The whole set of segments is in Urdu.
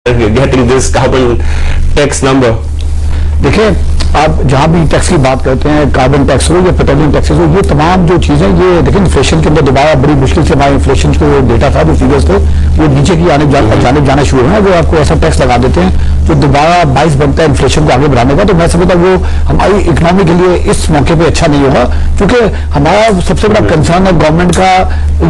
getting this carbon tax number? دیکھیں آپ جہاں بھی ٹیکس کی بات کرتے ہیں، کاربن ٹیکس ہو یا پیٹرولیم ٹیکسز ہو، یہ تمام جو چیزیں یہ دیکھیں انفلیشن کے اندر دوبارہ بڑی مشکل سے ہمارے انفلیشن کو ڈیٹا تھا جو فیگرز تھے وہ نیچے کی جانب جانا شروع ہے. وہ آپ کو ایسا ٹیکس لگا دیتے ہیں جو دوبارہ باعث بنتا ہے انفلیشن کو آگے بڑھانے کا. تو میں سمجھتا ہوں وہ ہماری اکنامی کے لیے اس موقع پہ اچھا نہیں ہوگا، کیونکہ ہمارا سب سے بڑا کنسرن ہے گورنمنٹ کا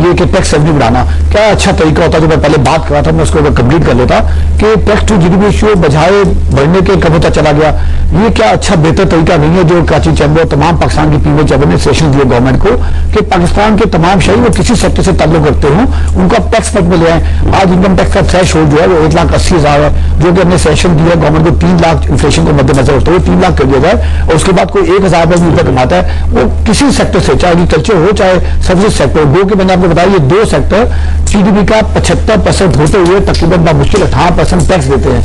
یہ کہ ٹیکس ریونیو بڑھانا. کیا اچھا طریقہ ہوتا جو میں پہلے بات کر رہا تھا، میں اس کو کمپلیٹ کر لیتا کہ ٹیکس ٹو جی ڈی پی ریشیو بجائے بڑھنے کے کم ہوتا چلا گیا. یہ کیا اچھا بہتر طریقہ نہیں ہے جو کراچی چیمبر تمام پاکستان کی پیمنٹ چیمبر نے سیشن دیے گورنمنٹ کو کہ پاکستان کے تمام شہری وہ کسی سیکٹر سے تعلق رکھتے ہوں ان کو اب ٹیکس پیک میں لے آئیں. آج انکم ٹیکس کا تھریش ہولڈ جو ہے وہ 1,80,000 ہے، جو کہ ہم نے سیشن دیا گورنمنٹ کو 3 لاکھ انفلیشن کو مد نظر رکھتے ہوئے 3 لاکھ کر دیا جائے، اور اس کے بعد کوئی 1,000 روپے کماتا ہے وہ کسی سیکٹر سے، چاہے ایگریکلچر ہو چاہے سروس سیکٹر ہو. گو کہ میں نے آپ کو بتایا یہ 2 سیکٹر جی ڈی پی کا 75% ہوتے ہوئے تقریباً بمشکل 18% ٹیکس دیتے ہیں.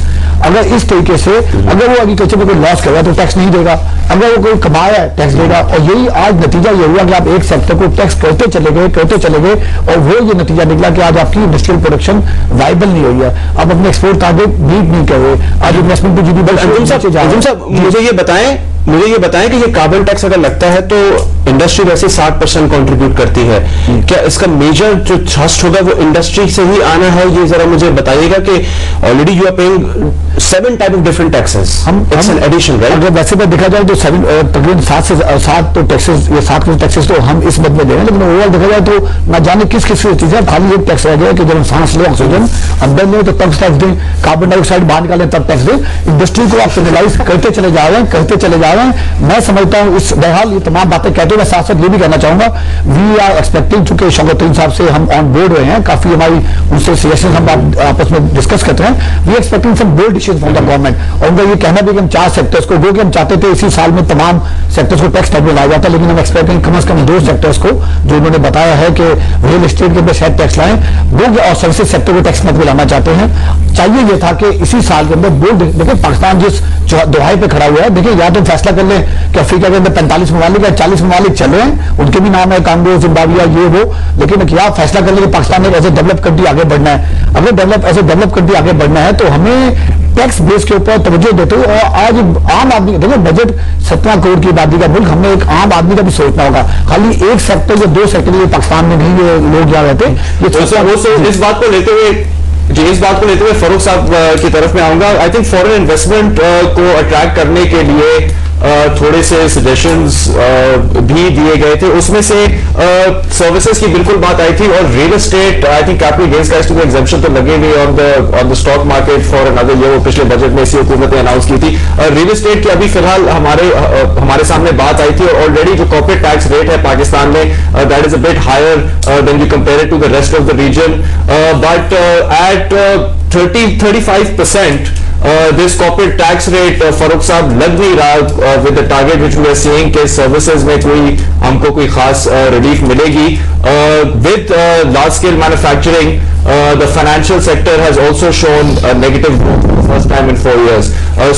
اگر اس طریقے سے اگر وہ ایگریکلچر میں کوئی لاس کر رہا ہے تو ٹیکس نہیں دے گا، اگر وہ کوئی کمایا ہے ٹیکس دے گا. اور یہی آج نتیجہ یہ ہوا کہ آپ ایک سیکٹر کو ٹیکس کرتے چلے گئے اور وہ یہ نتیجہ نکلا کہ آج آپ کی انڈسٹریل پروڈکشن وائبل نہیں ہوئی ہے. آپ اپنے ایکسپورٹ ٹارگیٹ میٹ نہیں کر رہے. آج انویسٹمنٹ پہ جی ڈی پی. مجھے یہ بتائیں کہ یہ کاربن ٹیکس اگر لگتا ہے تو انڈسٹری ویسے 60% کنٹریبیوٹ کرتی ہے، کیا اس کا میجر جو تھرسٹ ہوگا وہ انڈسٹری سے ہی آنا ہے؟ یہ ذرا مجھے بتائیے گا کہ already you are paying 7 type of different taxes. It's an addition, right? اگر ویسے میں دیکھا جائے تو تقریباً 7 تو ٹیکسز، یہ 7 ٹیکسز تو ہم اس مد میں دے رہے ہیں، لیکن اوور آل دیکھا جائے تو نہ جانے کس چیز ہے. خالی ایک ٹیکس رہ گیا کہ جب ہم سانس لیں آکسیجن اندر لیں تو تب ٹیکس دیں، کاربن ڈائی آکسائڈ باہر نکالیں تب ٹیکس دیں. انڈسٹری کو آپ پینلائز کرتے چلے جا رہے ہیں. میں سمجھتا ہوں اس بہرحال یہ تمام باتیں کہتے ہوئے میں ساتھ ساتھ یہ بھی کہنا چاہوں گا وی آر ایکسپیکٹنگ، چونکہ شوکت الدین صاحب سے ہم آن بورڈ ہوئے ہیں، کافی ہماری ان سے سجیشن ہم آپس میں ڈسکس کرتے ہیں. We expecting some bold decision from the government. اور ان کا یہ کہنا بھی کہ ہم 4 سیکٹرز کو جو کہ ہم چاہتے تھے اسی سال میں تمام سیکٹرز کو ٹیکس ٹائپ میں لایا جاتا ہے، لیکن ہم ایکسپیکٹ کریں کم از کم 2 سیکٹرز کو جو انہوں نے بتایا ہے کہ ریل اسٹیٹ کے اندر شاید ٹیکس لائیں، وہ اور سروسز سیکٹر کو ٹیکس میں لانا چاہتے ہیں. چاہیے یہ تھا کہ اسی سال کے اندر بولڈ، دیکھیں پاکستان جس دہائی پہ کھڑا ہوا ہے، دیکھیں یا تو فیصلہ کر لیں کہ افریقہ کے اندر 45 ممالک یا 40 ممالک چلے ہیں، ان کے بھی نام ہے کانگو، زمبابوے، یہ وہ، لیکن کیا فیصلہ کر لیں کہ پاکستان نے ایز اے ڈیولپ کنٹری آگے بڑھنا ہے. اگر ایز اے ڈیولپ کنٹری آگے بڑھنا ہے تو ہمیں ٹیکس بیس کے اوپر توجہ دیتے ہوئے، اور آج عام آدمی دیکھیں بجٹ 17 کروڑ کی آبادی کا ملک، ہمیں ایک عام آدمی کا بھی سوچنا ہوگا. خالی ایک سیکٹر یا 2 سیکٹر یہ پاکستان میں نہیں یہ لوگ یہاں رہتے. اس بات کو لیتے ہوئے فاروق صاحب کی طرف میں آؤں گا. آئی تھنک فورن انویسٹمنٹ کو اٹریکٹ کرنے کے لیے تھوڑے سے سجیشنز بھی دیے گئے تھے، اس میں سے سروسز کی بالکل بات آئی تھی، اور real estate I think capital gains کا اس میں ایگزمپشن تو لگے گی on the stock market for another year. وہ پچھلے بجٹ میں اسی حکومت نے اناؤنس کی تھی. ریل اسٹیٹ کی ابھی فی الحال ہمارے سامنے بات آئی تھی، اور آلریڈی جو کارپوریٹ ٹیکس ریٹ ہے پاکستان میں that is a bit higher than you compare to the rest of the region, but at 30-35% this corporate tax rate Farooq صاحب لگ نہیں رہا with the target which we are seeing کہ services میں ہم کو کوئی خاص ریلیف ملے گی. with large scale manufacturing the financial sector has also shown negative growth for the first time in 4 years.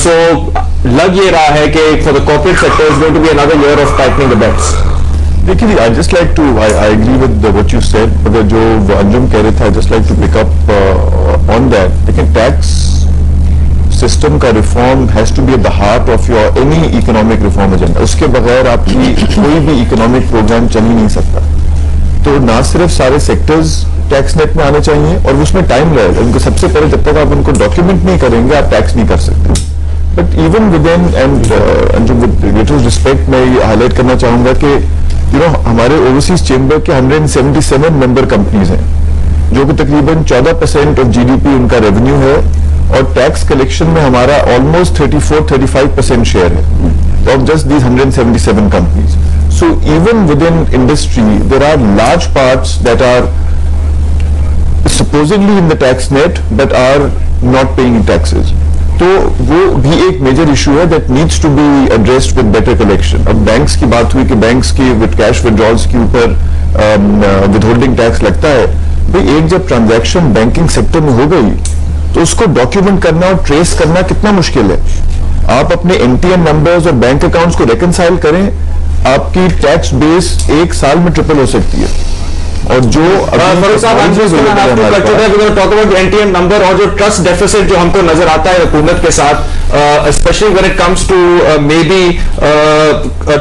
So لگ یہ رہا ہے کہ for the corporate sector is going to be another year of tightening the belts. دیکھیے I just like to I agree with what you said, مگر جو انجم کہہ رہے تھے I just like to pick up on that. لیکن ٹیکس سسٹم کا reform has to be at the heart of your any economic reform agenda. اس کے بغیر آپ کی کوئی بھی اکنامک پروگرام چل ہی نہیں سکتا. تو نہ صرف سارے سیکٹرز ٹیکس نیٹ میں آنے چاہیے، اور اس میں ٹائم لگے گا. ان کو سب سے پہلے جب تک آپ ان کو ڈاکیومنٹ نہیں کریں گے آپ ٹیکس نہیں کر سکتے. But even with in and with greatest respect میں یہ ہائی لائٹ کرنا چاہوں گا کہ ہمارے اوورسیز چیمبر کے 177 ممبر کمپنیز ہیں جو کہ تقریباً 14% آف جی ڈی پی ان کا ریونیو ہے، اور ٹیکس کلیکشن میں ہمارا آلموسٹ 34-35% شیئر ہے of just these 177 companies. So even within industry there are large parts that are supposedly in the tax net but are not paying taxes. تو وہ بھی ایک میجر ایشو ہے that needs to be addressed with better collection. اب بینکس کی بات ہوئی کہ بینکس کی ود کیش ودرالس کے اوپر ود ہولڈنگ ٹیکس لگتا ہے. بھائی ایک جب ٹرانزیکشن بینکنگ سیکٹر میں ہو گئی تو اس کو ڈاکیومنٹ کرنا اور ٹریس کرنا کتنا مشکل ہے. آپ اپنے این ٹی این نمبرز اور بینک اکاؤنٹس کو ریکنسائل کریں، آپ کی ٹیکس بیس 1 سال میں ٹرپل ہو سکتی ہے. اور جو فاروق صاحب ٹاک اباؤٹ NTM نمبر اور جو ٹرسٹ ڈیفیسٹ جو ہم کو نظر آتا ہے حکومت کے ساتھ especially when it comes to may be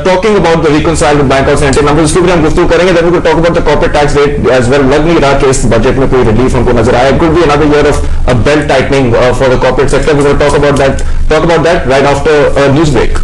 talking about the reconciled bank of NTM number, اس کے بھی ہم گفتگو کریں گے. Then we talk about the corporate tax rate as well. لگ نہیں رہا کہ اس بجٹ میں کوئی ریلیف ہم کو نظر آیا. It could be another year of a belt tightening for the corporate sector. We will talk about that right after a news break.